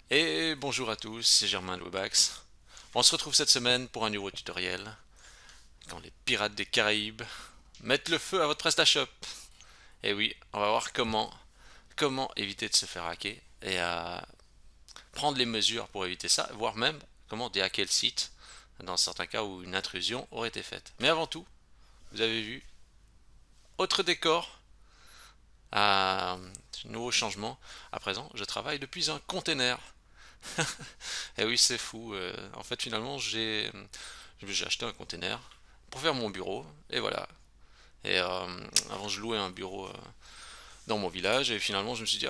Et bonjour à tous, c'est Germain de Webax. On se retrouve cette semaine pour un nouveau tutoriel. Quand les pirates des Caraïbes mettent le feu à votre PrestaShop. Et oui, on va voir comment éviter de se faire hacker et prendre les mesures pour éviter ça, voire même comment déhacker le site dans certains cas où une intrusion aurait été faite. Mais avant tout, vous avez vu, autre décor, nouveau changement. À présent, je travaille depuis un container. Et oui, c'est fou. En fait, finalement, j'ai acheté un container pour faire mon bureau. Et voilà. Et avant, je louais un bureau dans mon village. Et finalement, je me suis dit,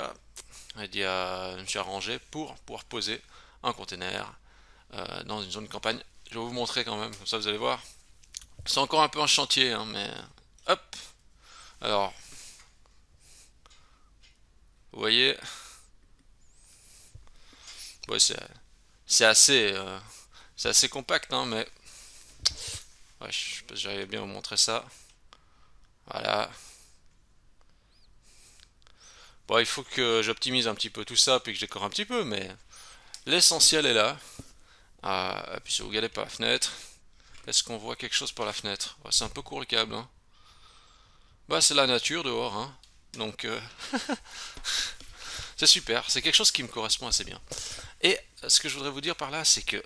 je me suis arrangé pour pouvoir poser un container dans une zone de campagne. Je vais vous montrer quand même, comme ça vous allez voir. C'est encore un peu un chantier, hein, mais hop. Alors, vous voyez, ouais, c'est assez, euh, c'est assez compact, hein, mais ouais, je sais pas si j'arrive bien à vous montrer ça. Voilà. Bon, il faut que j'optimise un petit peu tout ça, puis que je décore un petit peu, mais l'essentiel est là. Et puis si vous regardez par la fenêtre, est-ce qu'on voit quelque chose par la fenêtre? Ouais, c'est un peu court le câble, hein. Bah, c'est la nature dehors, hein. Donc, c'est super. C'est quelque chose qui me correspond assez bien. Et ce que je voudrais vous dire par là, c'est que,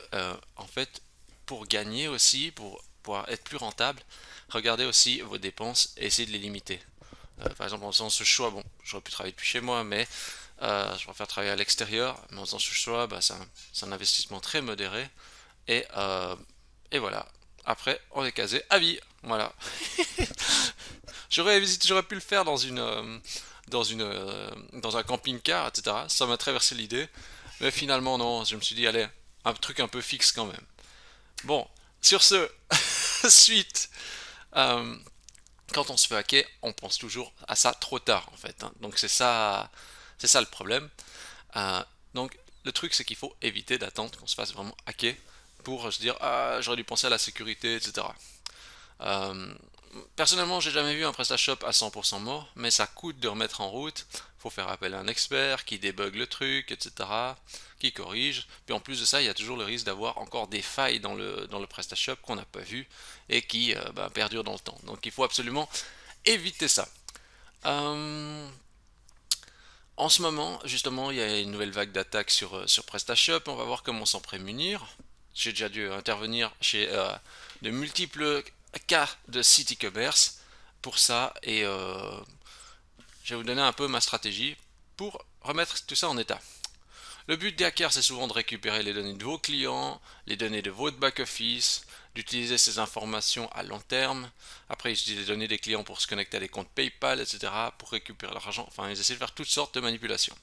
en fait, pour gagner aussi, pour pouvoir être plus rentable, regardez aussi vos dépenses et essayez de les limiter. Par exemple, en faisant ce choix, bon, j'aurais pu travailler depuis chez moi, mais je préfère travailler à l'extérieur. Mais en faisant ce choix, bah, c'est un investissement très modéré. Et, euh, et voilà. Après, on est casé à vie. Voilà. J'aurais pu le faire dans un camping-car, etc. Ça m'a traversé l'idée. Mais finalement, non. Je me suis dit, allez, un truc un peu fixe quand même. Bon, sur ce, suite. Euh, Quand on se fait hacker, on pense toujours à ça trop tard en fait, hein. Donc c'est ça le problème. Euh, donc le truc c'est qu'il faut éviter d'attendre qu'on se fasse vraiment hacker pour se dire ah j'aurais dû penser à la sécurité, etc. Euh, Personnellement, j'ai jamais vu un PrestaShop à 100% mort, mais ça coûte de remettre en route. Faut faire appel à un expert qui débug le truc, etc., qui corrige. Puis en plus de ça, il y a toujours le risque d'avoir encore des failles dans le PrestaShop qu'on n'a pas vu et qui perdurent dans le temps. Donc il faut absolument éviter ça. Euh, En ce moment, justement, il y a une nouvelle vague d'attaques sur PrestaShop. On va voir comment s'en prémunir. J'ai déjà dû intervenir chez de multiples cas de sites e-commerce pour ça et je vais vous donner un peu ma stratégie pour remettre tout ça en état. Le but des hackers, c'est souvent de récupérer les données de vos clients, les données de votre back-office, d'utiliser ces informations à long terme. Après, ils utilisent les données des clients pour se connecter à des comptes PayPal, etc., pour récupérer leur argent. Enfin, ils essaient de faire toutes sortes de manipulations.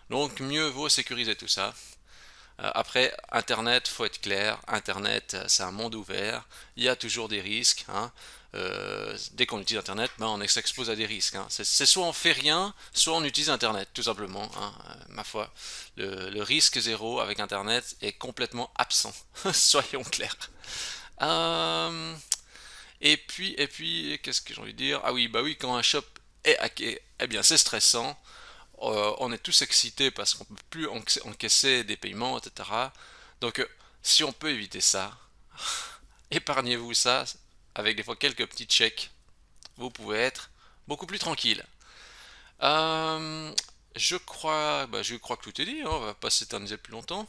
Donc, mieux vaut sécuriser tout ça. Après, Internet, faut être clair, Internet, c'est un monde ouvert, il y a toujours des risques, hein. Dès qu'on utilise Internet, ben, on s'expose à des risques, hein. C'est soit on fait rien, soit on utilise Internet, tout simplement, hein. Ma foi, le risque zéro avec Internet est complètement absent, soyons clairs. Euh, qu'est-ce que j'ai envie de dire? Ah oui, bah oui, quand un shop est hacké, eh bien c'est stressant. On est tous excités parce qu'on ne peut plus encaisser des paiements, etc. Donc, si on peut éviter ça, épargnez-vous ça avec des fois quelques petits checks. Vous pouvez être beaucoup plus tranquille. Euh, je crois que tout est dit, hein, on va pas s'éterniser plus longtemps.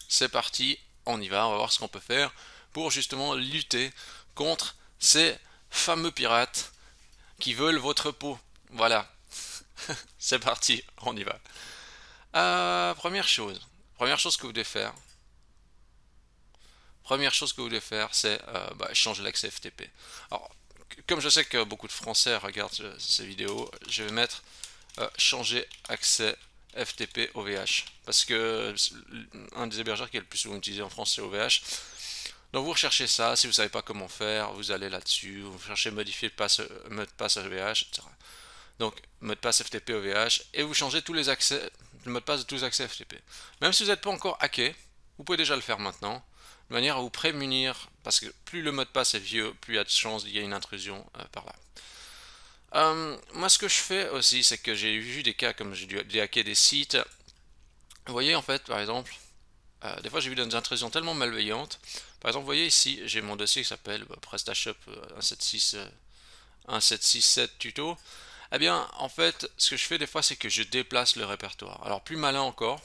C'est parti, on y va, on va voir ce qu'on peut faire pour justement lutter contre ces fameux pirates qui veulent votre peau. Voilà, c'est parti, on y va. Première chose que vous devez faire, c'est changer l'accès FTP. Alors, comme je sais que beaucoup de Français regardent ces vidéos, je vais mettre changer accès FTP OVH parce que un des hébergeurs qui est le plus souvent utilisé en France c'est OVH. Donc vous recherchez ça, si vous ne savez pas comment faire, vous allez là-dessus, vous cherchez modifier mot de passe OVH, etc. Donc mot de passe FTP OVH et vous changez tous les accès, le mot de passe de tous les accès FTP. Même si vous n'êtes pas encore hacké, vous pouvez déjà le faire maintenant, de manière à vous prémunir, parce que plus le mot de passe est vieux, plus il y a de chances qu'il y ait une intrusion par là. Moi, ce que je fais aussi, c'est que j'ai vu des cas comme j'ai dû hacker des sites Vous voyez en fait, par exemple, des fois j'ai vu des intrusions tellement malveillantes. Par exemple, vous voyez ici, j'ai mon dossier qui s'appelle PrestaShop 176, 1767 tuto. Eh bien, en fait, ce que je fais des fois, c'est que je déplace le répertoire. Alors, plus malin encore,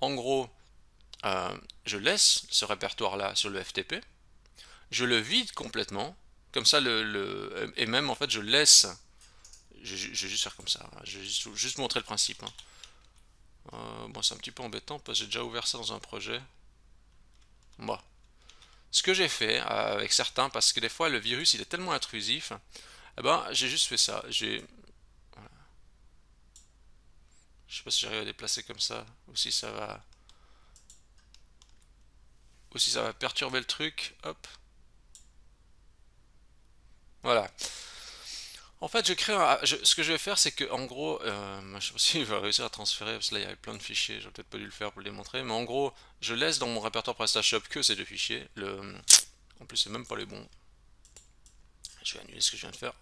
en gros, je laisse ce répertoire-là sur le FTP, je le vide complètement, comme ça, et même en fait, je laisse, je vais juste faire comme ça, hein. Je vais juste montrer le principe, hein. Bon, c'est un petit peu embêtant parce que j'ai déjà ouvert ça dans un projet. Bon. Ce que j'ai fait avec certains, parce que des fois le virus il est tellement intrusif, eh ben j'ai juste fait ça. Je sais pas si j'arrive à déplacer comme ça, ou si ça va perturber le truc. Hop, voilà. En fait, ce que je vais faire, c'est que en gros, je sais pas si je vais réussir à transférer parce que là il y avait plein de fichiers. J'aurais peut-être pas dû le faire pour le démontrer, mais en gros, je laisse dans mon répertoire PrestaShop que ces deux fichiers. En plus, c'est même pas les bons. Je vais annuler ce que je viens de faire.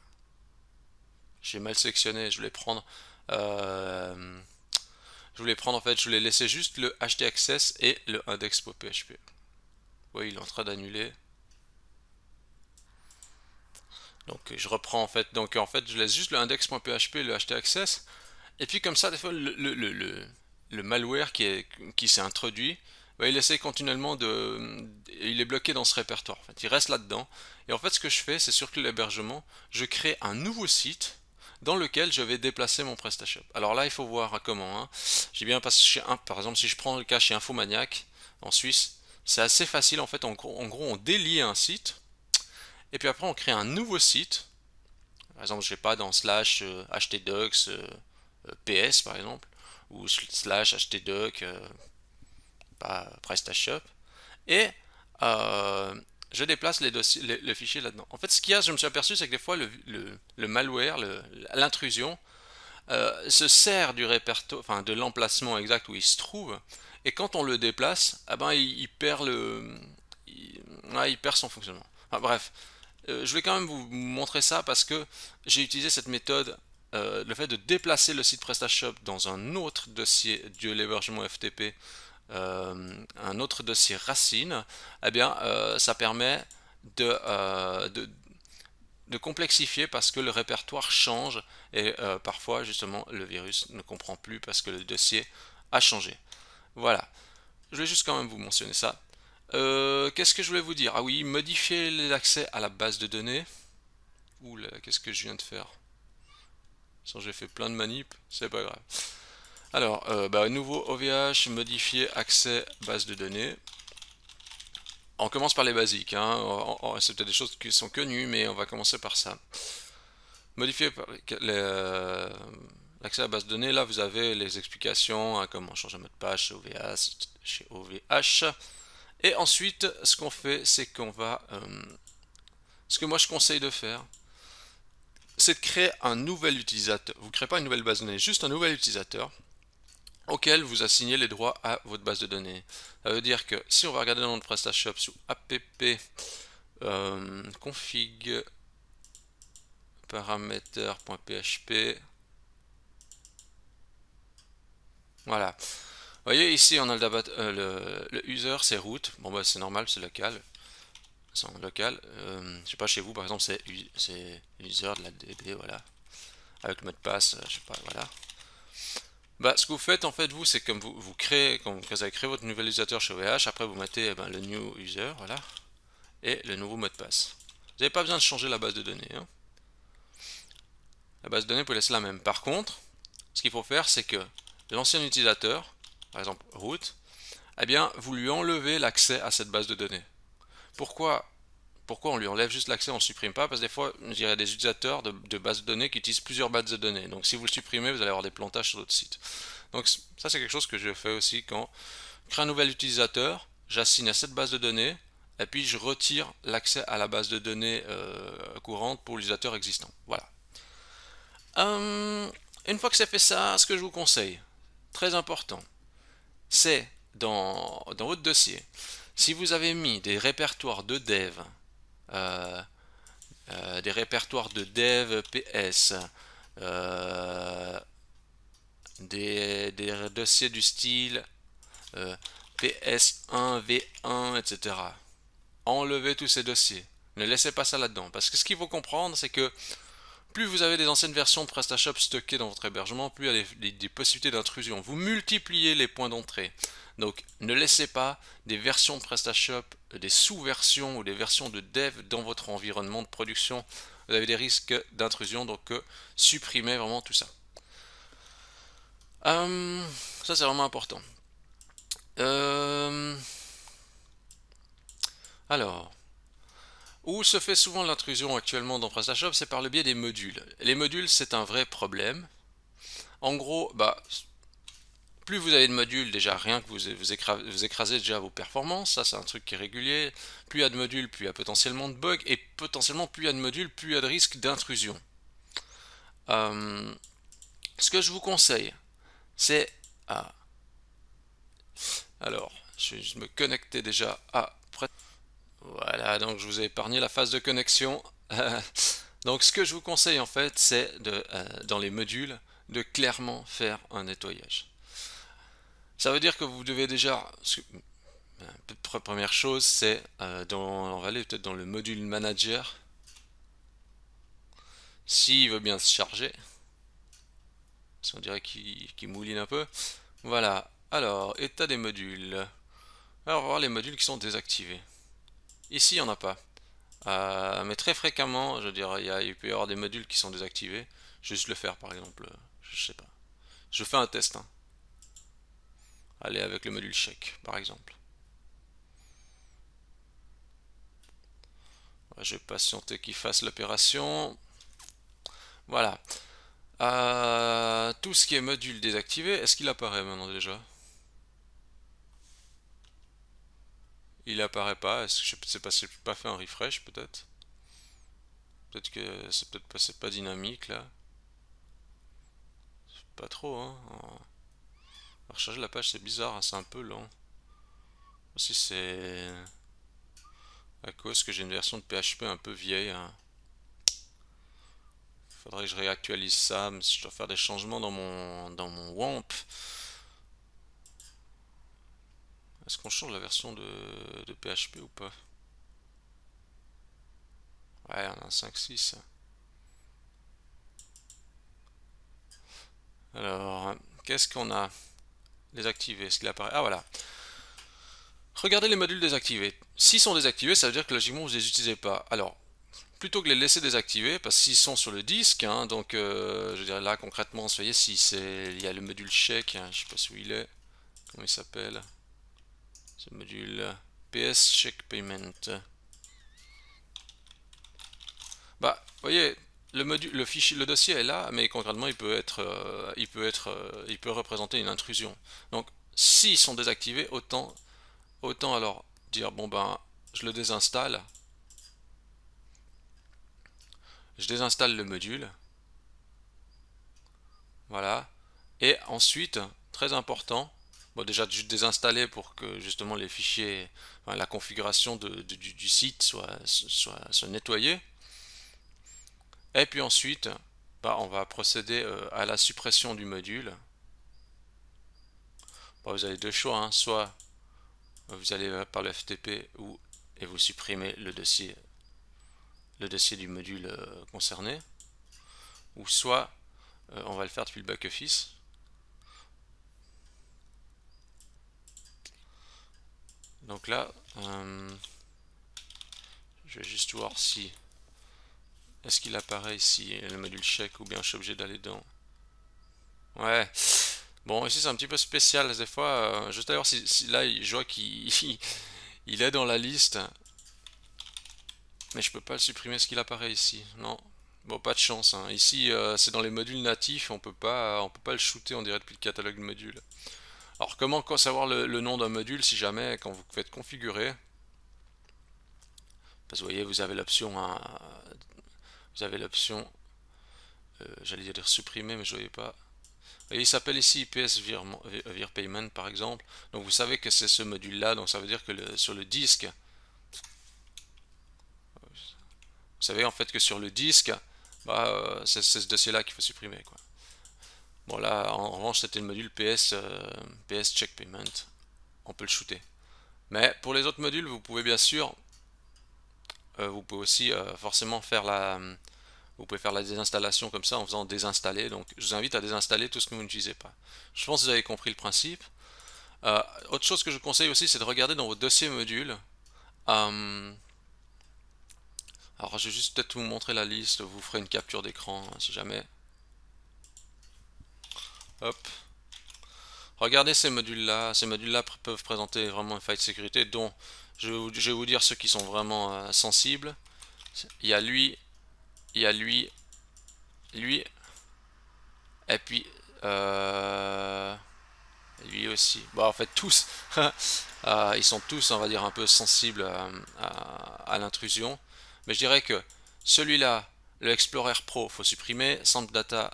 J'ai mal sélectionné. Euh, Je voulais prendre en fait, je voulais laisser juste le htaccess et le index.php. Oui, il est en train d'annuler. Donc je reprends en fait. Donc en fait, je laisse juste le index.php et le htaccess. Et puis comme ça, des fois, le malware qui s'est introduit, bah, il essaie continuellement de. Il est bloqué dans ce répertoire. En fait, il reste là-dedans. Et en fait, ce que je fais, c'est sur l'hébergement, je crée un nouveau site dans lequel je vais déplacer mon PrestaShop. Alors là, il faut voir comment, hein. J'ai bien parce que par exemple, si je prends le cas chez Infomaniac en Suisse, c'est assez facile en fait. En gros, on délie un site et puis après, on crée un nouveau site. Par exemple, je sais pas, dans slash htdocs ps par exemple, ou slash htdoc pas PrestaShop, et euh, je déplace les dossiers, le fichier là-dedans. En fait, ce qu'il y a, je me suis aperçu, c'est que des fois, le malware, l'intrusion, se sert du répertoire, enfin de l'emplacement exact où il se trouve, et quand on le déplace, ah ben, il perd ouais, il perd son fonctionnement. Enfin, bref, je vais quand même vous montrer ça parce que j'ai utilisé cette méthode, le fait de déplacer le site PrestaShop dans un autre dossier de l'hébergement FTP, un autre dossier racine, eh bien, ça permet de, euh, de, de complexifier parce que le répertoire change et parfois justement le virus ne comprend plus parce que le dossier a changé. Voilà, je vais juste quand même vous mentionner ça. Qu'est-ce que je voulais vous dire? Ah oui, modifier l'accès à la base de données. Oula, qu'est-ce que je viens de faire? Sans j'ai fait plein de manips, c'est pas grave. Alors, nouveau OVH, modifier accès base de données. On commence par les basiques, hein. C'est peut-être des choses qui sont connues, mais on va commencer par ça. Modifier l'accès à la base de données, là vous avez les explications, hein, comment changer un mot de passe chez OVH. Et ensuite, ce qu'on fait, c'est qu'on va... ce que moi je conseille de faire, c'est de créer un nouvel utilisateur. Vous ne créez pas une nouvelle base de données, juste un nouvel utilisateur auquel vous assignez les droits à votre base de données. Ça veut dire que si on va regarder dans notre PrestaShop sous app config paramètres.php, voilà. Vous voyez ici on a le user, c'est root. Bon bah c'est normal, c'est local. C'est en local. Je sais pas, chez vous par exemple c'est user de la DB, voilà. Avec le mot de passe, je sais pas, voilà. Bah, ce que vous faites en fait vous, c'est comme vous créez, quand vous avez créé votre nouvel utilisateur chez OVH, après vous mettez le new user, voilà, et le nouveau mot de passe. Vous n'avez pas besoin de changer la base de données, hein. La base de données, vous pouvez laisser la même. Par contre, ce qu'il faut faire, c'est que l'ancien utilisateur, par exemple root, eh bien, vous lui enlevez l'accès à cette base de données. Pourquoi on lui enlève juste l'accès, on ne le supprime pas? Parce que des fois, je dirais des utilisateurs de bases de données qui utilisent plusieurs bases de données. Donc si vous le supprimez, vous allez avoir des plantages sur d'autres sites. Donc ça, c'est quelque chose que je fais aussi quand je crée un nouvel utilisateur, j'assigne à cette base de données, et puis je retire l'accès à la base de données courante pour l'utilisateur existant. Voilà. Une fois que c'est fait ça, ce que je vous conseille, très important, c'est dans votre dossier, si vous avez mis des répertoires de dev, euh, des répertoires de dev PS, des dossiers du style PS1, V1, etc. Enlevez tous ces dossiers. Ne laissez pas ça là-dedans. Parce que ce qu'il faut comprendre, c'est que plus vous avez des anciennes versions de PrestaShop stockées dans votre hébergement, plus il y a des possibilités d'intrusion. Vous multipliez les points d'entrée. Donc ne laissez pas des versions de PrestaShop, des sous-versions ou des versions de dev dans votre environnement de production. Vous avez des risques d'intrusion, donc supprimez vraiment tout ça. Ça c'est vraiment important. Alors, où se fait souvent l'intrusion actuellement dans PrestaShop, c'est par le biais des modules. Les modules, c'est un vrai problème. En gros, plus vous avez de modules, déjà rien que vous écrasez déjà vos performances, ça c'est un truc qui est régulier. Plus il y a de modules, plus il y a potentiellement de bugs, et potentiellement plus il y a de modules, plus il y a de risque d'intrusion. Ce que je vous conseille, c'est... alors, je vais juste me connecter déjà à... Voilà, donc je vous ai épargné la phase de connexion. Donc ce que je vous conseille en fait, c'est dans les modules, de clairement faire un nettoyage. Ça veut dire que vous devez déjà... Première chose, c'est on va aller peut-être dans le module manager. S'il veut bien se charger. Parce qu'on dirait qu'il mouline un peu. Voilà. Alors, état des modules. Alors, on va voir les modules qui sont désactivés. Ici, il n'y en a pas. Mais très fréquemment, je veux dire, il peut y avoir des modules qui sont désactivés. Juste le faire, par exemple. Je sais pas. Je fais un test. Hein. Allez avec le module check, par exemple. Je vais patienter qu'il fasse l'opération. Voilà. Tout ce qui est module désactivé, est-ce qu'il apparaît maintenant déjà? Il apparaît pas. Est-ce que je sais pas si j'ai pas fait un refresh peut-être? Peut-être que c'est pas dynamique là. Pas trop hein. Recharger la page c'est bizarre, hein, c'est un peu lent. Si c'est à cause que j'ai une version de PHP un peu vieille. Hein. Faudrait que je réactualise ça, mais si je dois faire des changements dans mon WAMP. Est-ce qu'on change la version de PHP ou pas? Ouais, on a un 5.6. Alors, qu'est-ce qu'on a désactivé? Est-ce qu'il apparaît? Ah voilà. Regardez les modules désactivés. S'ils sont désactivés, ça veut dire que logiquement vous ne les utilisez pas. Alors, plutôt que de les laisser désactivés, parce qu'ils sont sur le disque, hein, donc je dirais là concrètement, vous voyez, si il y a le module check, hein, je sais pas où il est, comment il s'appelle, ce module PS check payment. Vous voyez, le fichier, le dossier est là, mais concrètement il peut représenter une intrusion. Donc, s'ils sont désactivés, autant alors dire bon ben, je le désinstalle, je désinstalle le module, voilà, et ensuite, très important, bon déjà juste désinstaller pour que justement les fichiers, enfin, la configuration du site soit nettoyée. Et puis ensuite, on va procéder à la suppression du module. Vous avez deux choix, hein. Soit vous allez par le FTP et vous supprimez le dossier du module concerné, ou soit on va le faire depuis le back-office. Donc là, je vais juste voir si est-ce qu'il apparaît ici le module check ou bien je suis obligé d'aller dans. Ouais. Bon, ici c'est un petit peu spécial des fois. Juste d'ailleurs si là je vois qu'il il est dans la liste, mais je peux pas le supprimer. Est-ce qu'il apparaît ici? Non. Bon, pas de chance. Hein. Ici, c'est dans les modules natifs. On peut pas le shooter, on dirait depuis le catalogue de modules. Alors, comment savoir le nom d'un module si jamais quand vous faites configurer? Parce que vous voyez, vous avez l'option, hein, j'allais dire supprimer, mais je ne voyais pas. Vous voyez, il s'appelle ici IPS Vir Payment par exemple. Donc vous savez que c'est ce module-là. Donc ça veut dire que sur le disque, vous savez en fait que sur le disque, c'est ce dossier-là qu'il faut supprimer, quoi. Bon là, en revanche, c'était le module PS Check Payment. On peut le shooter. Mais pour les autres modules, vous pouvez bien sûr, vous pouvez aussi forcément faire vous pouvez faire la désinstallation comme ça en faisant désinstaller. Donc je vous invite à désinstaller tout ce que vous n'utilisez pas. Je pense que vous avez compris le principe. Autre chose que je vous conseille aussi, c'est de regarder dans vos dossiers modules. Alors je vais juste peut-être vous montrer la liste, vous ferez une capture d'écran hein, si jamais. Hop. Regardez ces modules-là peuvent présenter vraiment une faille de sécurité dont je vais vous dire ceux qui sont vraiment sensibles. Il y a lui, il y a lui, et puis lui aussi. Bon, en fait tous, ils sont tous, on va dire, un peu sensibles à l'intrusion. Mais je dirais que celui-là, le Explorer Pro, faut supprimer. Sample Data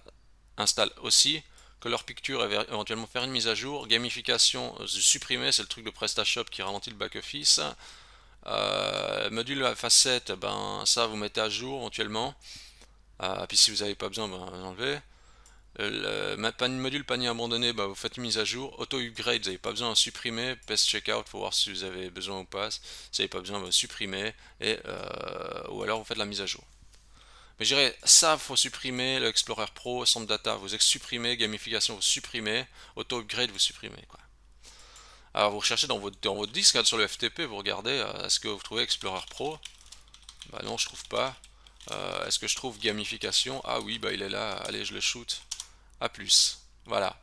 installe aussi. Color Picture, éventuellement faire une mise à jour. Gamification, supprimer, c'est le truc de PrestaShop qui ralentit le back-office. Module facette, ben ça vous mettez à jour éventuellement. Puis si vous n'avez pas besoin, ben, vous enlevez. Module panier abandonné, bah, vous faites une mise à jour. Auto-upgrade, vous n'avez pas besoin de supprimer. Pest checkout pour voir si vous avez besoin ou pas. Si vous n'avez pas besoin, vous supprimez. Ou alors vous faites la mise à jour. Mais je dirais, ça, faut supprimer. Le Explorer Pro, Sample Data, vous supprimez. Gamification, vous supprimez. Auto-upgrade, vous supprimez. Quoi. Alors vous recherchez dans votre disque hein, sur le FTP, vous regardez, est-ce que vous trouvez Explorer Pro? Bah non, je trouve pas. Est-ce que je trouve gamification? Ah oui, bah il est là. Allez, je le shoot. A plus. Voilà.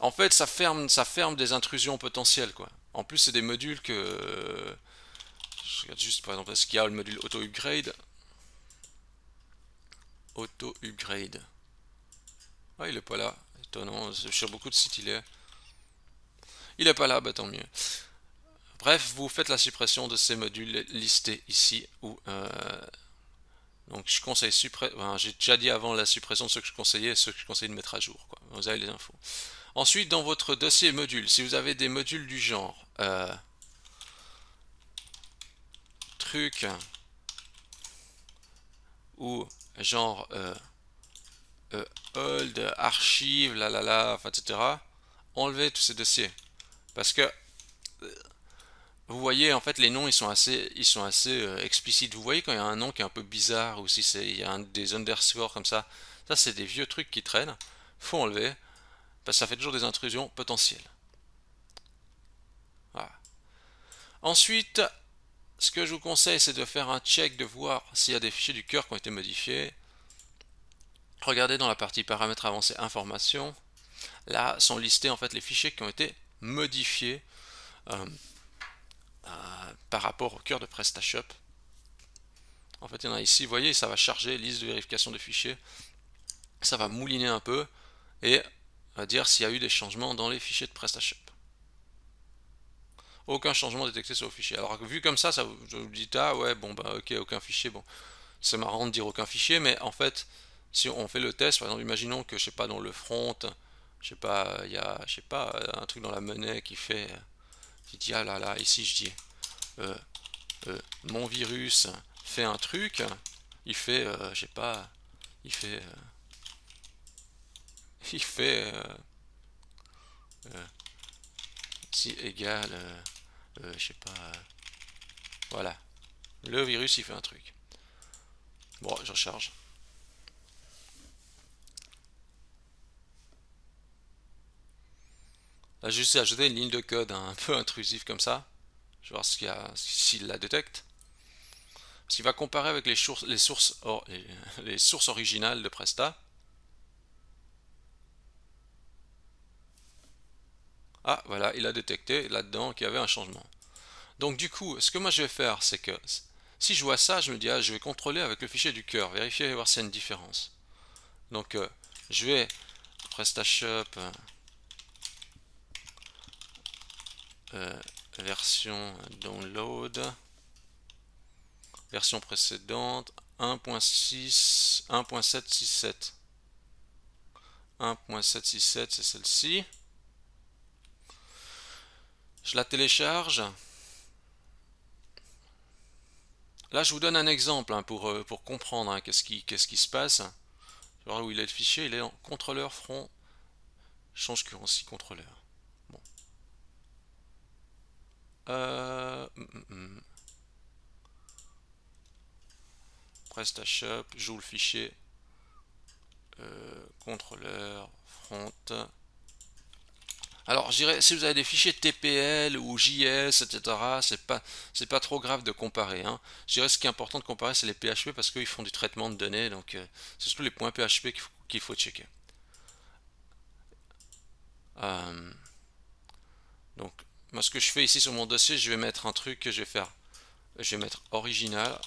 En fait, ça ferme des intrusions potentielles, quoi. En plus, c'est des modules que... Je regarde juste, par exemple, est-ce qu'il y a le module auto-upgrade? Auto-upgrade. Ah, il est pas là. Étonnant, sur beaucoup de sites, il est. Il est pas là, bah tant mieux. Bref, vous faites la suppression de ces modules listés ici, donc je conseille enfin, j'ai déjà dit avant la suppression de ceux que je conseillais et ceux que je conseille de mettre à jour, quoi. Vous avez les infos. Ensuite, dans votre dossier module, si vous avez des modules du genre truc ou genre hold, archive, enfin, etc., enlevez tous ces dossiers. Parce que vous voyez, en fait, les noms, ils sont assez explicites. Vous voyez quand il y a un nom qui est un peu bizarre ou si il y a des underscores comme ça c'est des vieux trucs qui traînent. Faut enlever parce que ça fait toujours des intrusions potentielles. Voilà. Ensuite, ce que je vous conseille, c'est de faire un check, de voir s'il y a des fichiers du cœur qui ont été modifiés. Regardez dans la partie paramètres avancés informations. Là sont listés en fait les fichiers qui ont été modifiés euh, par rapport au cœur de PrestaShop. En fait, il y en a ici, vous voyez, ça va charger liste de vérification de fichiers. Ça va mouliner un peu et va dire s'il y a eu des changements dans les fichiers de PrestaShop. Aucun changement détecté sur le fichier. Alors vu comme ça vous dites ah ouais bon bah ok aucun fichier. Bon, c'est marrant de dire aucun fichier, mais en fait si on fait le test, par exemple imaginons que je sais pas dans le front, je sais pas il y a je sais pas un truc dans la monnaie qui dit ah là là ici je dis euh, mon virus fait un truc, il fait je sais pas il fait il fait si égal je sais pas voilà le virus il fait un truc. Bon, je recharge. Là, j'ai juste ajouté une ligne de code un peu intrusive comme ça. Je vais voir s'il la détecte. S'il va comparer avec les sources originales de Presta. Ah, voilà, il a détecté là-dedans qu'il y avait un changement. Donc du coup, ce que moi je vais faire, c'est que si je vois ça, je me dis, ah, je vais contrôler avec le fichier du cœur, vérifier et voir s'il y a une différence. Donc je vais PrestaShop version download, version précédente 1.6, 1.767. 1.767, c'est celle-ci. Je la télécharge. Là, je vous donne un exemple hein, pour comprendre hein, qu'est-ce qui se passe. Alors où il est le fichier, il est en contrôleur front, change currency contrôleur. Bon. Euh, mm, mm, mm. PrestaShop, joue le fichier, contrôleur, front. Alors, je dirais, si vous avez des fichiers TPL ou JS, etc., c'est pas trop grave de comparer, hein. Je dirais, ce qui est important de comparer, c'est les PHP parce qu'ils font du traitement de données, donc c'est surtout les points PHP qu'il faut checker. Euh, donc, moi, ce que je fais ici sur mon dossier, je vais mettre un truc que je vais faire. Je vais mettre original.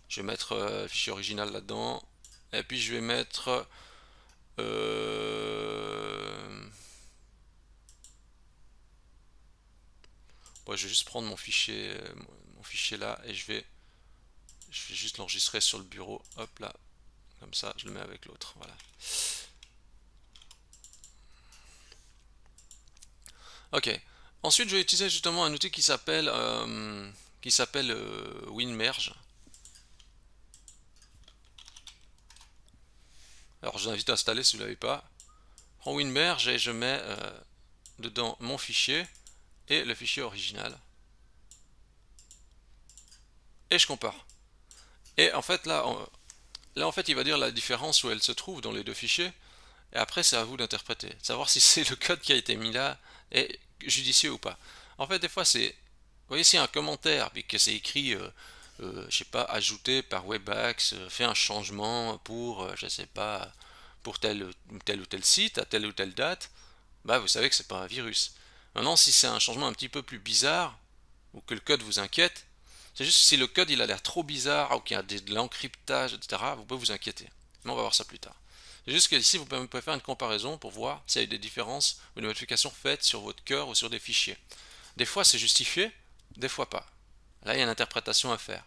Je vais mettre fichier original là-dedans. Et puis, je vais mettre bon, je vais juste prendre mon fichier là et je vais juste l'enregistrer sur le bureau. Hop là, comme ça, je le mets avec l'autre. Voilà. Ok. Ensuite, je vais utiliser justement un outil qui s'appelle WinMerge. Alors, je vous invite à installer si vous ne l'avez pas. Je prends WinMerge et je mets dedans mon fichier et le fichier original. Et je compare. Et en fait, là, en fait, il va dire la différence où elle se trouve dans les deux fichiers. Et après, c'est à vous d'interpréter. De savoir si c'est le code qui a été mis là est judicieux ou pas. En fait, des fois, c'est. Vous voyez, s'il y a un commentaire, puis que c'est écrit, je sais pas, ajouté par Webax, fait un changement pour, je sais pas, pour tel ou tel site, à telle ou telle date, bah vous savez que c'est pas un virus. Maintenant, si c'est un changement un petit peu plus bizarre, ou que le code vous inquiète, c'est juste si le code il a l'air trop bizarre, ou qu'il y a de l'encryptage, etc., vous pouvez vous inquiéter. Mais on va voir ça plus tard. C'est juste que ici, vous pouvez faire une comparaison pour voir s'il y a eu des différences ou des modifications faites sur votre cœur ou sur des fichiers. Des fois, c'est justifié, des fois pas. Là, il y a une interprétation à faire.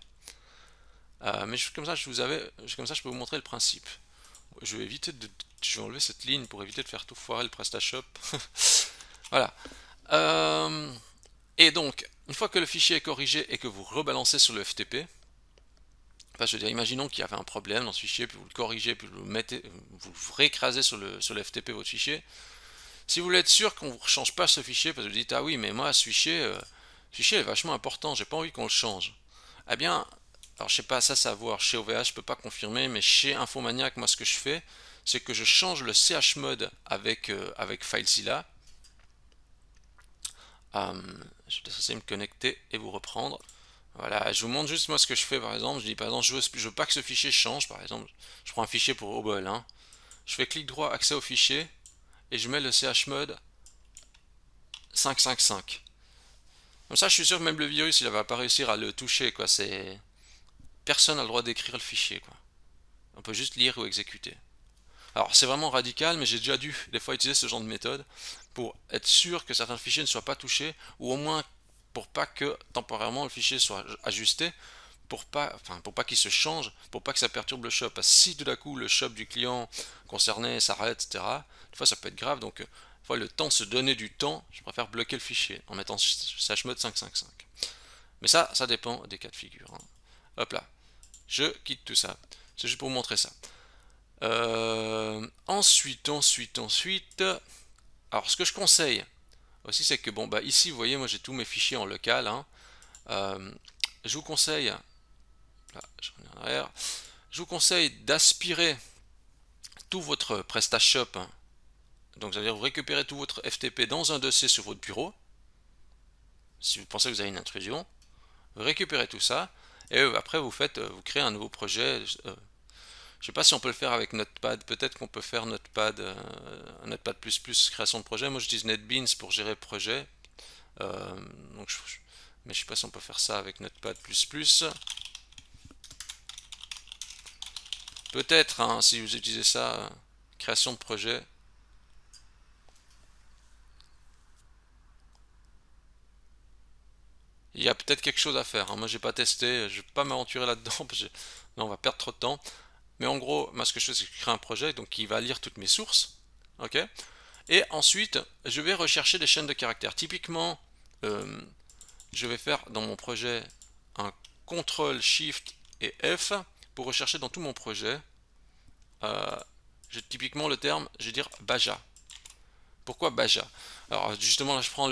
Mais comme ça, comme ça, je peux vous montrer le principe. Je vais je vais enlever cette ligne pour éviter de faire tout foirer le PrestaShop. Voilà. Euh, et donc, une fois que le fichier est corrigé et que vous rebalancez sur le FTP, enfin, je veux dire, imaginons qu'il y avait un problème dans ce fichier, puis vous le corrigez, puis vous réécrasez sur le FTP votre fichier. Si vous voulez être sûr qu'on ne change pas ce fichier, parce que vous dites, ah oui, mais moi, ce fichier est vachement important, j'ai pas envie qu'on le change. Eh bien, alors je sais pas, ça c'est à voir, chez OVH je peux pas confirmer, mais chez Infomaniac, moi ce que je fais, c'est que je change le chmod avec FileZilla. Je vais essayer de me connecter et vous reprendre. Voilà, je vous montre juste moi ce que je fais par exemple. Je dis par exemple, je veux pas que ce fichier change, par exemple. Je prends un fichier pour Obol, hein. Je fais clic droit, accès au fichier, et je mets le chmod 555. Comme ça, je suis sûr que même le virus, il va pas réussir à le toucher, quoi. Personne n'a le droit d'écrire le fichier, quoi. On peut juste lire ou exécuter. Alors, c'est vraiment radical, mais j'ai déjà dû des fois utiliser ce genre de méthode pour être sûr que certains fichiers ne soient pas touchés, ou au moins pour pas que temporairement le fichier soit ajusté, pour pas qu'il se change, pour pas que ça perturbe le shop. Parce que si tout d'un coup le shop du client concerné s'arrête, etc., des fois ça peut être grave, donc le temps de se donner du temps, je préfère bloquer le fichier en mettant chmod 555. Mais ça dépend des cas de figure, hein. Hop là, je quitte tout ça. C'est juste pour vous montrer ça. Ensuite, alors ce que je conseille aussi, c'est que bon, bah ici, vous voyez, moi j'ai tous mes fichiers en local, hein. Je vous conseille, là, je reviens en arrière, je vous conseille d'aspirer tout votre PrestaShop, hein. Donc, c'est-à-dire vous récupérez tout votre FTP dans un dossier sur votre bureau. Si vous pensez que vous avez une intrusion, vous récupérez tout ça et après vous créez un nouveau projet. Je sais pas si on peut le faire avec Notepad. Peut-être qu'on peut faire Notepad, Notepad++, création de projet. Moi, j'utilise NetBeans pour gérer le projet. Euh, donc, mais je sais pas si on peut faire ça avec Notepad++. Peut-être, hein, si vous utilisez ça, création de projet. Il y a peut-être quelque chose à faire, hein. Moi, j'ai pas testé. Je vais pas m'aventurer là-dedans. Là, on va perdre trop de temps. Mais en gros, moi, ce que je fais, c'est que je crée un projet donc qui va lire toutes mes sources. Ok. Et ensuite, je vais rechercher des chaînes de caractères. Typiquement, je vais faire dans mon projet un CTRL SHIFT et F pour rechercher dans tout mon projet typiquement le terme, je vais dire Baja. Pourquoi Baja? Alors justement là je prends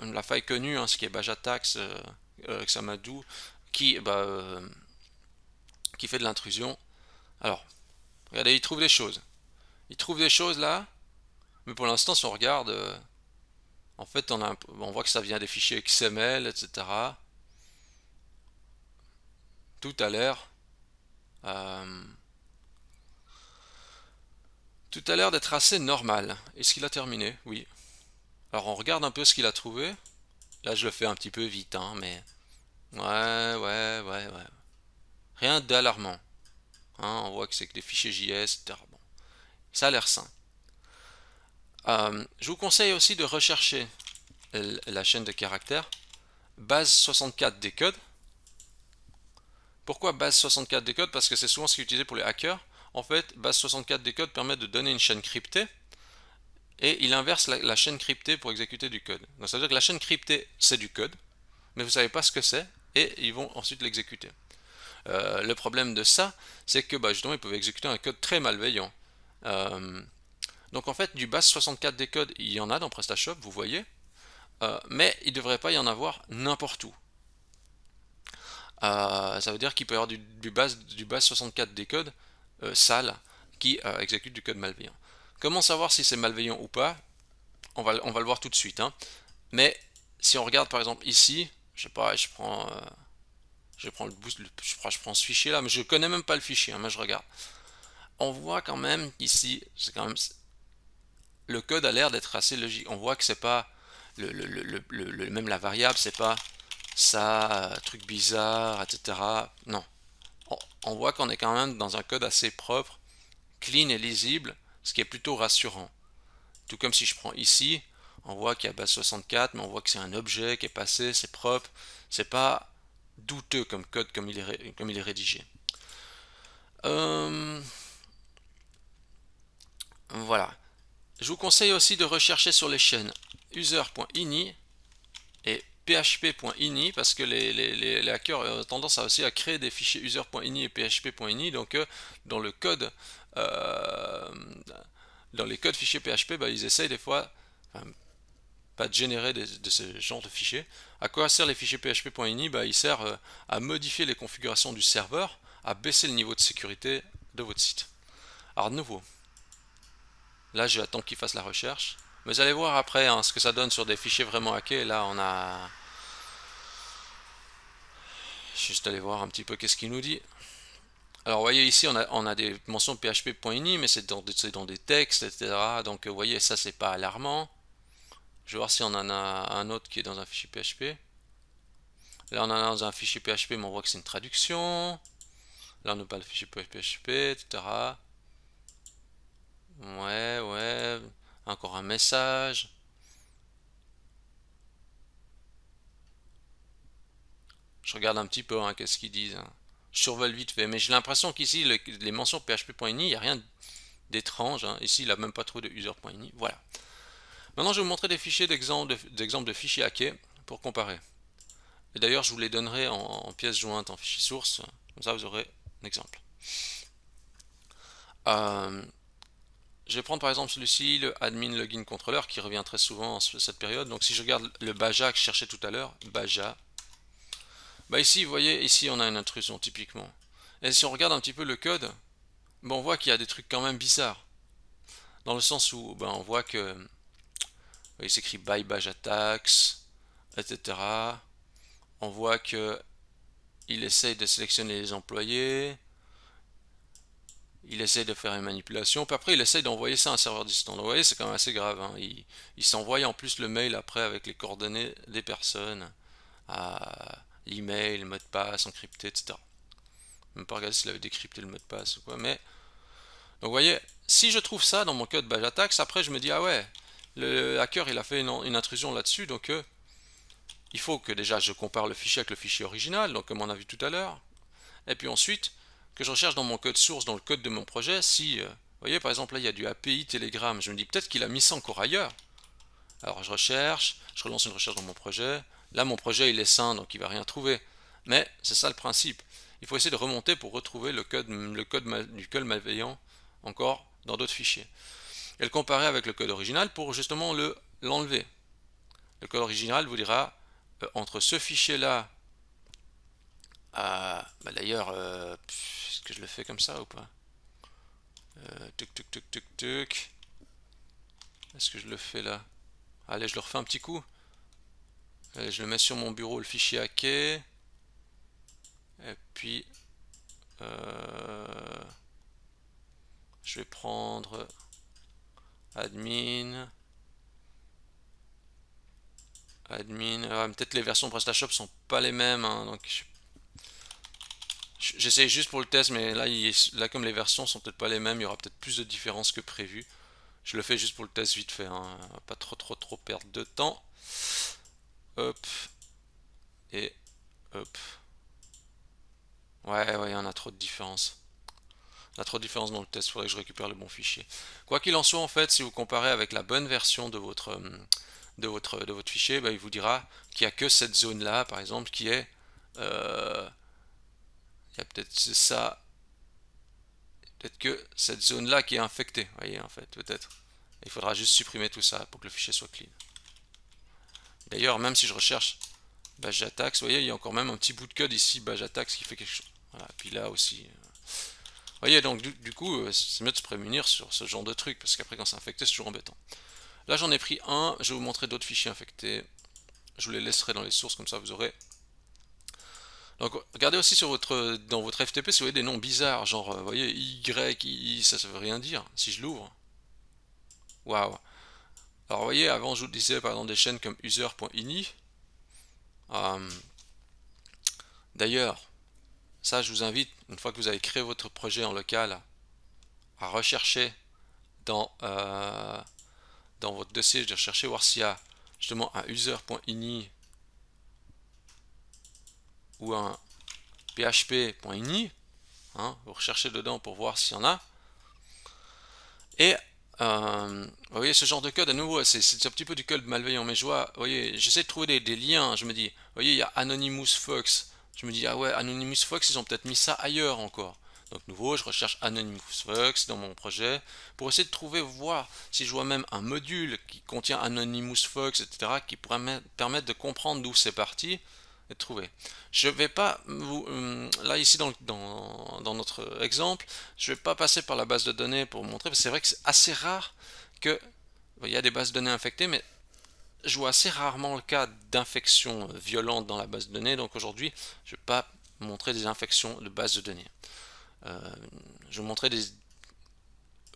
la faille connue, hein, ce qui est Bajatax, Xamadou, qui fait de l'intrusion. Alors, regardez, il trouve des choses. Il trouve des choses là, mais pour l'instant si on regarde, en fait on voit que ça vient des fichiers XML, etc. Tout a l'air euh, tout a l'air d'être assez normal. Est-ce qu'il a terminé? Oui. Alors on regarde un peu ce qu'il a trouvé. Là je le fais un petit peu vite, hein, mais ouais. Rien d'alarmant. Hein, on voit que c'est que des fichiers JS, etc. Bon, ça a l'air sain. Je vous conseille aussi de rechercher la chaîne de caractères base 64 décode. Pourquoi base 64 décode? Parce que c'est souvent ce qui est utilisé pour les hackers. En fait, base 64 décode permet de donner une chaîne cryptée et il inverse la chaîne cryptée pour exécuter du code. Donc ça veut dire que la chaîne cryptée c'est du code, mais vous ne savez pas ce que c'est et ils vont ensuite l'exécuter. Le problème de ça, c'est que justement ils peuvent exécuter un code très malveillant. Donc en fait, du base 64 décode, il y en a dans PrestaShop, vous voyez, mais il ne devrait pas y en avoir n'importe où. Ça veut dire qu'il peut y avoir du base 64 décode sale qui exécute du code malveillant. Comment savoir si c'est malveillant ou pas? On va le voir tout de suite, hein. Mais si on regarde par exemple ici, je sais pas, je prends je prends ce fichier là, mais je connais même pas le fichier, hein, mais je regarde. On voit quand même ici, c'est quand même le code a l'air d'être assez logique. On voit que c'est pas même la variable, c'est pas ça, truc bizarre, etc. Non. On voit qu'on est quand même dans un code assez propre, clean et lisible, ce qui est plutôt rassurant. Tout comme si je prends ici, on voit qu'il y a base 64, mais on voit que c'est un objet qui est passé, c'est propre, c'est pas douteux comme code comme il est rédigé. Voilà. Je vous conseille aussi de rechercher sur les chaînes user.ini et php.ini parce que les hackers ont tendance aussi à créer des fichiers user.ini et php.ini. Donc dans le code dans les codes fichiers PHP, ils essayent des fois pas de générer de ce genre de fichiers. À quoi servent les fichiers php.ini? Ils servent à modifier les configurations du serveur, à baisser le niveau de sécurité de votre site. Alors de nouveau, là j'attends qu'il fasse la recherche. Mais vous allez voir après hein, ce que ça donne sur des fichiers vraiment hackés. Là on a... Juste aller voir un petit peu qu'est-ce qu'il nous dit. Alors vous voyez ici on a des mentions de php.ini mais c'est dans des textes, etc. Donc vous voyez ça c'est pas alarmant. Je vais voir si on en a un autre qui est dans un fichier PHP. Là on en a dans un fichier PHP mais on voit que c'est une traduction. Là on n'a pas le fichier PHP, etc. Ouais. Encore un message. Je regarde un petit peu hein, qu'est-ce qu'ils disent. Hein. Je survole vite fait. Mais j'ai l'impression qu'ici, les mentions php.ini, il n'y a rien d'étrange. Hein. Ici, il n'a même pas trop de user.ini. Voilà. Maintenant, je vais vous montrer des fichiers d'exemples de fichiers hackés pour comparer. Et d'ailleurs, je vous les donnerai en pièces jointes, en fichier source. Comme ça, vous aurez un exemple. Je vais prendre par exemple celui-ci, le admin login controller, qui revient très souvent en cette période. Donc si je regarde le Baja que je cherchais tout à l'heure, Baja, ici, vous voyez, ici on a une intrusion typiquement. Et si on regarde un petit peu le code, on voit qu'il y a des trucs quand même bizarres. Dans le sens où on voit que il s'écrit by Baja tax, etc. On voit que il essaye de sélectionner les employés, il essaye de faire une manipulation, puis après il essaye d'envoyer ça à un serveur distant. Donc vous voyez, c'est quand même assez grave. Hein. Il s'envoie en plus le mail après avec les coordonnées des personnes, à l'email, le mot de passe encrypté, etc. Même pas regarder s'il avait décrypté le mot de passe ou quoi, mais donc vous voyez, si je trouve ça dans mon code Bajatax, après je me dis ah ouais, le hacker il a fait une intrusion là-dessus, donc il faut que déjà je compare le fichier avec le fichier original, donc comme on a vu tout à l'heure, et puis ensuite que je recherche dans mon code source, dans le code de mon projet, si vous voyez par exemple là il y a du API Telegram, je me dis peut-être qu'il a mis ça encore ailleurs. Alors je recherche, je relance une recherche dans mon projet, là mon projet il est sain donc il va rien trouver, mais c'est ça le principe. Il faut essayer de remonter pour retrouver du code malveillant encore dans d'autres fichiers. Et le comparer avec le code original pour justement l'enlever. Le code original vous dira entre ce fichier-là, d'ailleurs, est-ce que je le fais comme ça ou pas? Tuc. Est-ce que je le fais là? Allez, je le refais un petit coup. Allez, je le mets sur mon bureau, le fichier hacké. Et puis, je vais prendre admin. Peut-être les versions PrestaShop sont pas les mêmes, hein, donc j'essaye juste pour le test, mais là comme les versions sont peut-être pas les mêmes, il y aura peut-être plus de différences que prévu. Je le fais juste pour le test vite fait, hein, pas trop perdre de temps. Hop et hop. Ouais, il y en a trop de différences. Il y a trop de différences dans le test, il faudrait que je récupère le bon fichier. Quoi qu'il en soit, en fait, si vous comparez avec la bonne version de votre fichier, il vous dira qu'il n'y a que cette zone-là, par exemple, qui est... il y a peut-être ça... Peut-être que cette zone-là qui est infectée, vous voyez, en fait, peut-être. Il faudra juste supprimer tout ça pour que le fichier soit clean. D'ailleurs, même si je recherche Bajattax, vous voyez, il y a encore même un petit bout de code ici, Bajattax, qui fait quelque chose. Voilà, puis là aussi... Vous voyez, donc du coup, c'est mieux de se prémunir sur ce genre de truc, parce qu'après, quand c'est infecté, c'est toujours embêtant. Là, j'en ai pris un, je vais vous montrer d'autres fichiers infectés. Je vous les laisserai dans les sources, comme ça vous aurez. Donc, regardez aussi dans votre FTP si vous voyez des noms bizarres, genre, vous voyez, Y, I, ça veut rien dire. Si je l'ouvre, waouh. Alors, vous voyez, avant, je vous disais par exemple des chaînes comme user.ini. D'ailleurs, ça, je vous invite, une fois que vous avez créé votre projet en local, à rechercher dans, dans votre dossier, de rechercher voir s'il y a justement un user.ini ou un php.ini. Hein, vous recherchez dedans pour voir s'il y en a. Et vous voyez, ce genre de code, à nouveau, c'est un petit peu du code malveillant, mais je vois, vous voyez, j'essaie de trouver des liens. Je me dis, vous voyez, il y a Anonymous Fox. Je me dis, ah ouais, Anonymous Fox, ils ont peut-être mis ça ailleurs encore. Donc, nouveau, je recherche Anonymous Fox dans mon projet pour essayer de trouver, voir si je vois même un module qui contient Anonymous Fox, etc., qui pourrait me permettre de comprendre d'où c'est parti et de trouver. Je vais pas vous, là ici dans notre exemple, je vais pas passer par la base de données pour vous montrer, parce que c'est vrai que c'est assez rare que il y a des bases de données infectées, mais je vois assez rarement le cas d'infection violente dans la base de données, donc aujourd'hui je vais pas montrer des infections de base de données. Je vais montrer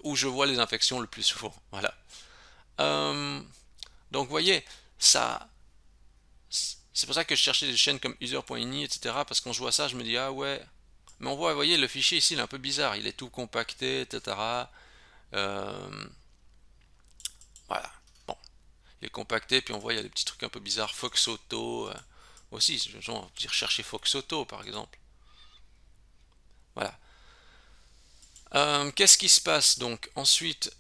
où je vois les infections le plus souvent. Voilà. Donc vous voyez, ça, c'est pour ça que je cherchais des chaînes comme user.ini, etc. Parce que quand je vois ça, je me dis, ah ouais. Mais on voit, vous voyez, le fichier ici, il est un peu bizarre. Il est tout compacté, etc. Voilà. Bon. Il est compacté, puis on voit, il y a des petits trucs un peu bizarres. Fox Auto. Aussi, genre, dire chercher Fox Auto, par exemple. Voilà. Qu'est-ce qui se passe donc ensuite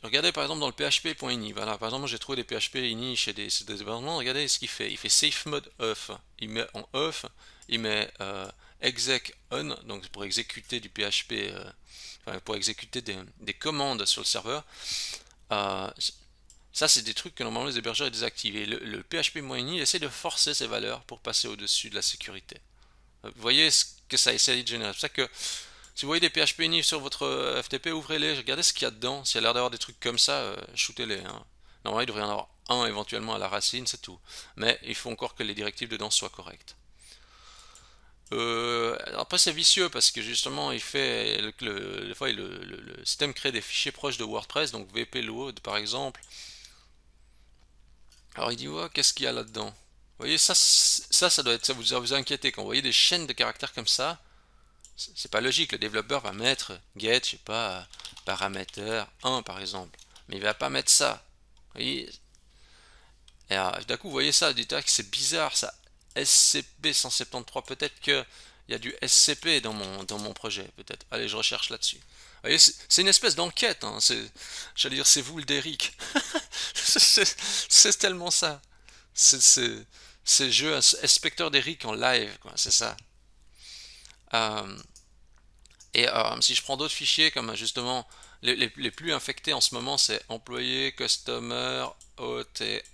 regardez par exemple dans le php.ini. Voilà, par exemple, j'ai trouvé des php.ini chez des développements. Regardez ce qu'il fait. Il fait safe mode off. Il met en off. Il met exec on, donc pour exécuter du PHP, enfin, pour exécuter des commandes sur le serveur. Ça, c'est des trucs que normalement les hébergeurs désactivent. Et le php-ini essaie de forcer ces valeurs pour passer au-dessus de la sécurité. Vous voyez ce que ça essaie de générer. C'est pour ça que si vous voyez des PHP-ini sur votre FTP, ouvrez-les, regardez ce qu'il y a dedans. S'il y a l'air d'avoir des trucs comme ça, shootez-les. Hein. Normalement, il devrait y en avoir un éventuellement à la racine, c'est tout. Mais il faut encore que les directives dedans soient correctes. Après, c'est vicieux parce que justement, il fait des fois, le système crée des fichiers proches de WordPress, donc VP Load par exemple. Alors, il dit, ouais, qu'est-ce qu'il y a là-dedans? Vous voyez, ça doit être, ça vous inquiéter quand vous voyez des chaînes de caractères comme ça. C'est pas logique, le développeur va mettre get, je sais pas, paramètre 1 par exemple. Mais il va pas mettre ça. Vous voyez. Et d'un coup, vous voyez ça, dites que c'est bizarre, ça. SCP-173, peut-être qu'il y a du SCP dans mon projet, peut-être. Allez, je recherche là-dessus. Vous voyez, c'est une espèce d'enquête, hein. J'allais dire, c'est vous le Derrick. C'est tellement ça. C'est le jeu inspecteur d'Eric en live, quoi, c'est ça. Euh, Et si je prends d'autres fichiers comme justement les plus infectés en ce moment, c'est employé, customer, hôte et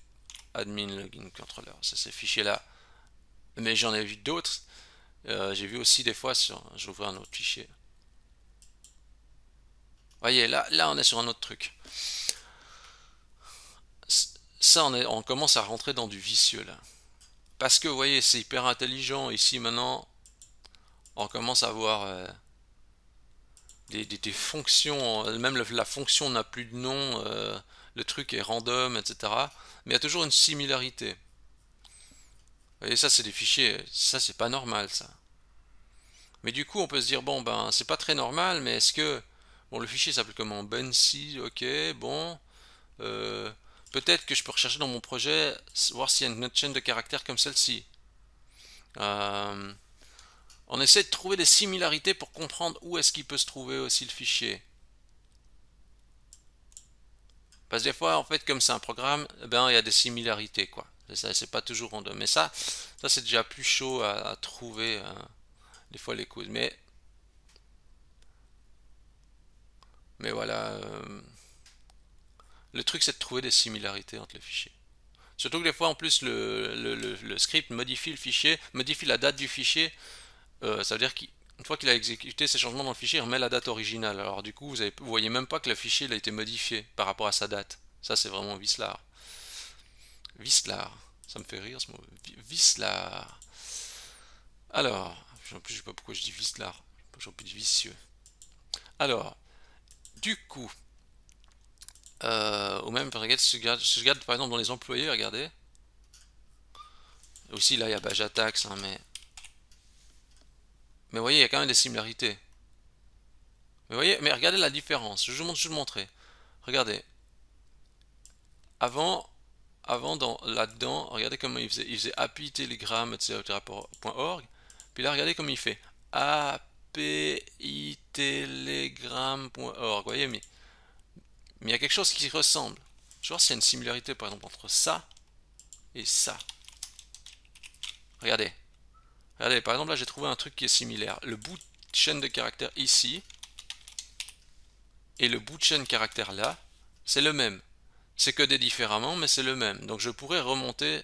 admin login controller. C'est ces fichiers-là. Mais j'en ai vu d'autres. J'ai vu aussi des fois sur. J'ouvre un autre fichier. Voyez, là on est sur un autre truc. Ça, on commence à rentrer dans du vicieux là. Parce que vous voyez, c'est hyper intelligent. Ici maintenant, on commence à voir des fonctions, même la fonction n'a plus de nom, le truc est random, etc. Mais il y a toujours une similarité. Vous voyez, ça c'est des fichiers, ça c'est pas normal ça. Mais du coup on peut se dire, bon ben c'est pas très normal, mais est-ce que, bon le fichier s'appelle comment, Bensi, ok, bon, euh, peut-être que je peux rechercher dans mon projet, voir s'il y a une autre chaîne de caractères comme celle-ci. Euh, on essaie de trouver des similarités pour comprendre où est-ce qu'il peut se trouver aussi le fichier. Parce que des fois, en fait, comme c'est un programme, eh ben, il y a des similarités, quoi. C'est pas toujours random. Mais ça c'est déjà plus chaud à trouver, des fois, les causes. Mais voilà. Le truc, c'est de trouver des similarités entre les fichiers. Surtout que des fois, en plus, le script modifie le fichier, modifie la date du fichier. Ça veut dire qu'une fois qu'il a exécuté ces changements dans le fichier, il remet la date originale. Alors du coup, vous voyez même pas que le fichier a été modifié par rapport à sa date. Ça, c'est vraiment vicelard. Vicelard. Ça me fait rire ce mot. Vicelard. Alors, en plus, je sais pas pourquoi je dis vicelard. J'aurais pu dire vicieux. Alors, du coup, ou même, regarde, si je regarde par exemple dans les employés, regardez. Aussi, là, il y a Bajatax, hein, mais vous voyez, il y a quand même des similarités. Mais voyez, mais regardez la différence. Je vais vous montrer. Regardez. Avant, là-dedans, regardez comment il faisait API Telegram, etc. .org. Puis là, regardez comment il fait API Telegram.org. Vous voyez, mais il y a quelque chose qui ressemble. Je vais voir s'il y a une similarité, par exemple, entre ça et ça. Regardez. Regardez, par exemple, là, j'ai trouvé un truc qui est similaire. Le bout de chaîne de caractères ici et le bout de chaîne caractère là, c'est le même. C'est codé différemment, mais c'est le même. Donc je pourrais remonter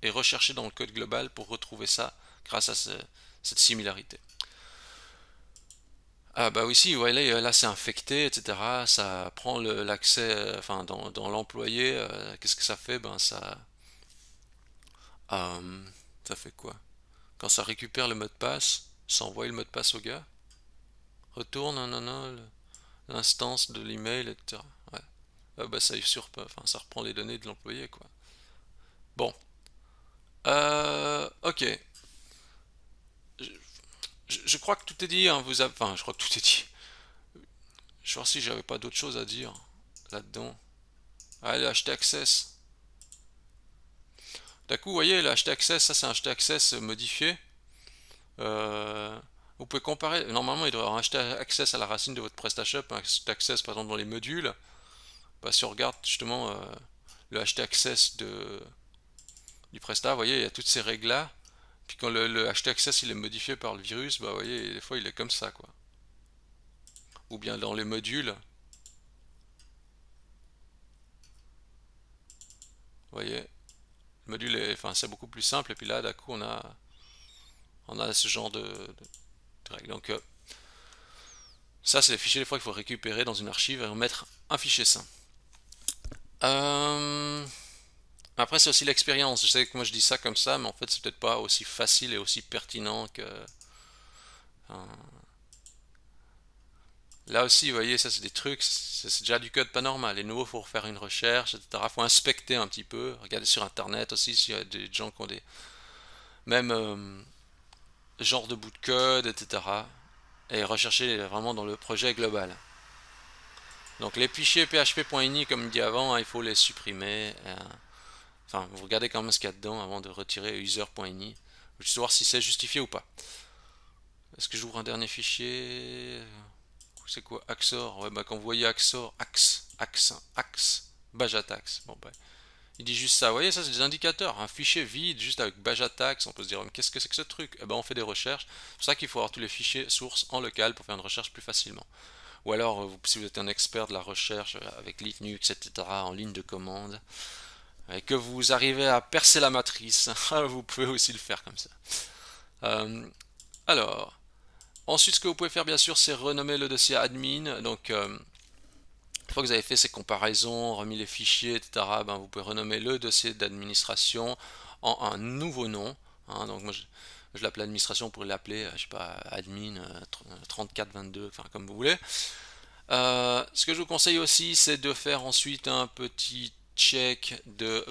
et rechercher dans le code global pour retrouver ça grâce à cette similarité. Ah bah oui, si, vous voyez, là c'est infecté, etc. Ça prend l'accès, enfin dans l'employé, qu'est-ce que ça fait? Ben ça fait quoi? Quand ça récupère le mot de passe, ça envoie le mot de passe au gars, retourne, non, non, non, l'instance de l'email, etc. Ouais. Ah bah ça usurpe, enfin ça reprend les données de l'employé, quoi. Bon, ok. Je, je crois que tout est dit, hein, enfin je crois que tout est dit. Je vais voir si j'avais pas d'autres choses à dire là-dedans. Ah, le HT Access. D'un coup, vous voyez, le HT Access, ça c'est un HT Access modifié. Euh, vous pouvez comparer. Normalement, il devrait y avoir un HT Access à la racine de votre PrestaShop, un HT Access par exemple dans les modules. Bah, si on regarde justement le HT Access du Presta, vous voyez, il y a toutes ces règles-là. Puis quand le HT Access il est modifié par le virus, bah vous voyez, des fois il est comme ça, quoi. Ou bien dans les modules, vous voyez, le module est, enfin, c'est beaucoup plus simple. Et puis là, d'un coup, on a ce genre de règles. Donc, ça, c'est les fichiers des fois qu'il faut récupérer dans une archive et remettre un fichier sain. Euh, Après, c'est aussi l'expérience. Je sais que moi je dis ça comme ça, mais en fait, c'est peut-être pas aussi facile et aussi pertinent que. Là aussi, vous voyez, ça c'est des trucs, c'est déjà du code pas normal. Et nouveau, il faut refaire une recherche, etc. Il faut inspecter un petit peu, regarder sur internet aussi s'il y a des gens qui ont des même genre de bout de code, etc. Et rechercher vraiment dans le projet global. Donc les fichiers php.ini, comme dit avant, hein, il faut les supprimer. Enfin, vous regardez quand même ce qu'il y a dedans avant de retirer user.ini. Juste voir si c'est justifié ou pas. Est-ce que j'ouvre un dernier fichier? C'est quoi Axor? Ouais, bah quand vous voyez Axor, Axe, Bajatax. Bon, bah, Il dit juste ça, vous voyez, ça c'est des indicateurs, un fichier vide, juste avec Bajatax, on peut se dire, qu'est-ce que c'est que ce truc? Eh ben on fait des recherches, c'est pour ça qu'il faut avoir tous les fichiers sources en local pour faire une recherche plus facilement. Ou alors, si vous êtes un expert de la recherche avec Linux, etc., en ligne de commande, et que vous arrivez à percer la matrice, vous pouvez aussi le faire comme ça. Euh, alors, ensuite, ce que vous pouvez faire, bien sûr, c'est renommer le dossier admin. Donc, une fois que vous avez fait ces comparaisons, remis les fichiers, etc., ben, vous pouvez renommer le dossier d'administration en un nouveau nom. Hein. Donc, moi, je l'appelle administration pour l'appeler, je sais pas, admin 3422, enfin, comme vous voulez. Ce que je vous conseille aussi, c'est de faire ensuite un petit check de,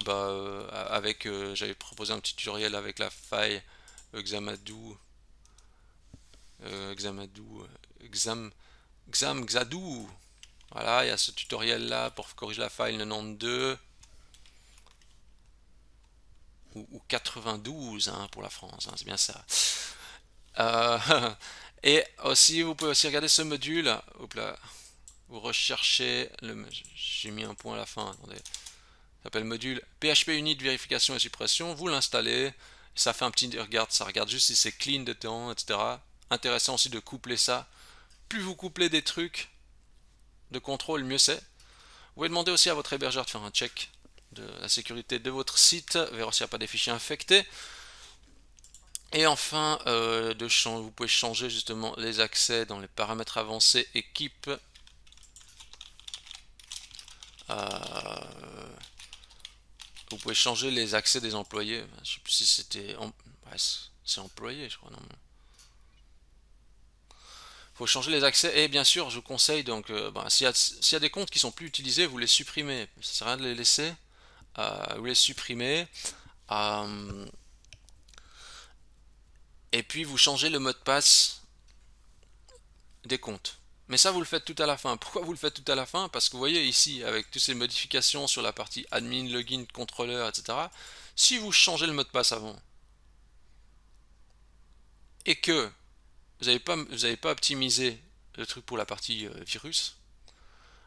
avec, j'avais proposé un petit tutoriel avec la faille Xamadou, Xamadou, Xamxadoo. Voilà, il y a ce tutoriel là pour corriger la faille 92 ou 92 hein, pour la France, hein, c'est bien ça. Euh, et aussi, vous pouvez aussi regarder ce module. Hop là, vous recherchez le. J'ai mis un point à la fin. Attendez. Ça s'appelle module PHP Unit vérification et suppression. Vous l'installez. Ça fait un petit regarde. Ça regarde juste si c'est clean dedans, etc. Intéressant aussi de coupler ça. Plus vous couplez des trucs de contrôle, mieux c'est. Vous pouvez demander aussi à votre hébergeur de faire un check de la sécurité de votre site, voir s'il n'y a pas des fichiers infectés. Et enfin, vous pouvez changer justement les accès dans les paramètres avancés équipe. Vous pouvez changer les accès des employés. Je sais plus si c'était... Ouais, c'est employé, je crois. Non. Faut changer les accès. Et bien sûr, je vous conseille, donc, s'il y a des comptes qui sont plus utilisés, vous les supprimez. Ça sert à rien de les laisser. Vous les supprimez. Euh, et puis, vous changez le mot de passe des comptes. Mais ça, vous le faites tout à la fin. Pourquoi vous le faites tout à la fin? Parce que vous voyez ici, avec toutes ces modifications sur la partie admin, login, contrôleur, etc., si vous changez le mot de passe avant, et que vous n'avez pas optimisé le truc pour la partie virus,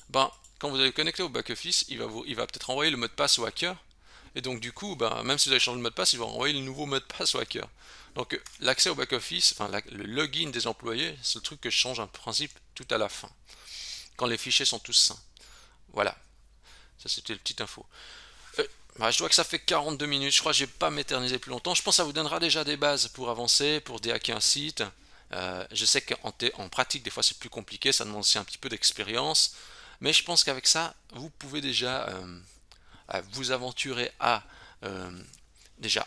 ben, quand vous allez connecter au back-office, il va peut-être envoyer le mot de passe au hacker, et donc du coup, ben, même si vous avez changé le mot de passe, il va envoyer le nouveau mot de passe au hacker. Donc l'accès au back-office, enfin le login des employés, c'est le truc que je change en principe tout à la fin, quand les fichiers sont tous sains. Voilà, ça c'était une petite info. Je vois que ça fait 42 minutes, je crois que je vais pas m'éterniser plus longtemps. Je pense que ça vous donnera déjà des bases pour avancer, pour déhacker un site. Je sais qu'en pratique, des fois c'est plus compliqué, ça demande aussi un petit peu d'expérience. Mais je pense qu'avec ça, vous pouvez déjà vous aventurer euh,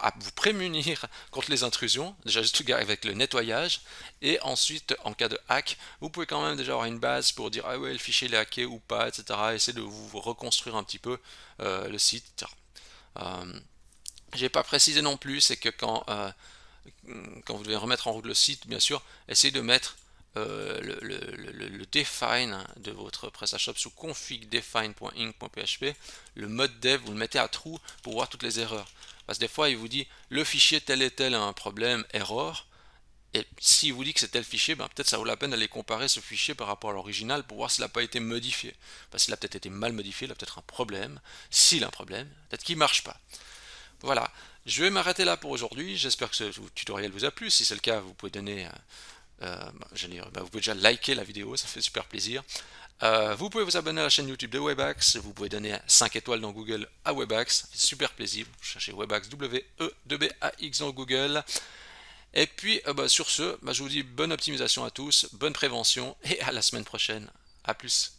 à vous prémunir contre les intrusions, déjà juste avec le nettoyage, et ensuite en cas de hack, vous pouvez quand même déjà avoir une base pour dire ah ouais le fichier est hacké ou pas, etc. Essayez de vous reconstruire un petit peu le site, etc. J'ai pas précisé non plus, c'est que quand vous devez remettre en route le site, bien sûr, essayez de mettre le define de votre PrestaShop sous config define.inc.php. Le mode dev, vous le mettez à true pour voir toutes les erreurs. Parce que des fois, il vous dit le fichier tel et tel a un problème, erreur. Et s'il vous dit que c'est tel fichier, ben peut-être ça vaut la peine d'aller comparer ce fichier par rapport à l'original pour voir s'il n'a pas été modifié. Parce qu'il a peut-être été mal modifié, il a peut-être un problème. S'il a un problème, peut-être qu'il ne marche pas. Voilà, je vais m'arrêter là pour aujourd'hui. J'espère que ce tutoriel vous a plu. Si c'est le cas, vous pouvez donner, vous pouvez déjà liker la vidéo, ça fait super plaisir. Vous pouvez vous abonner à la chaîne YouTube de Webax. Vous pouvez donner 5 étoiles dans Google à Webax, ça fait super plaisir. Vous cherchez Webax W-E-2-B-A-X dans Google. Et puis sur ce, je vous dis bonne optimisation à tous, bonne prévention et à la semaine prochaine. A plus.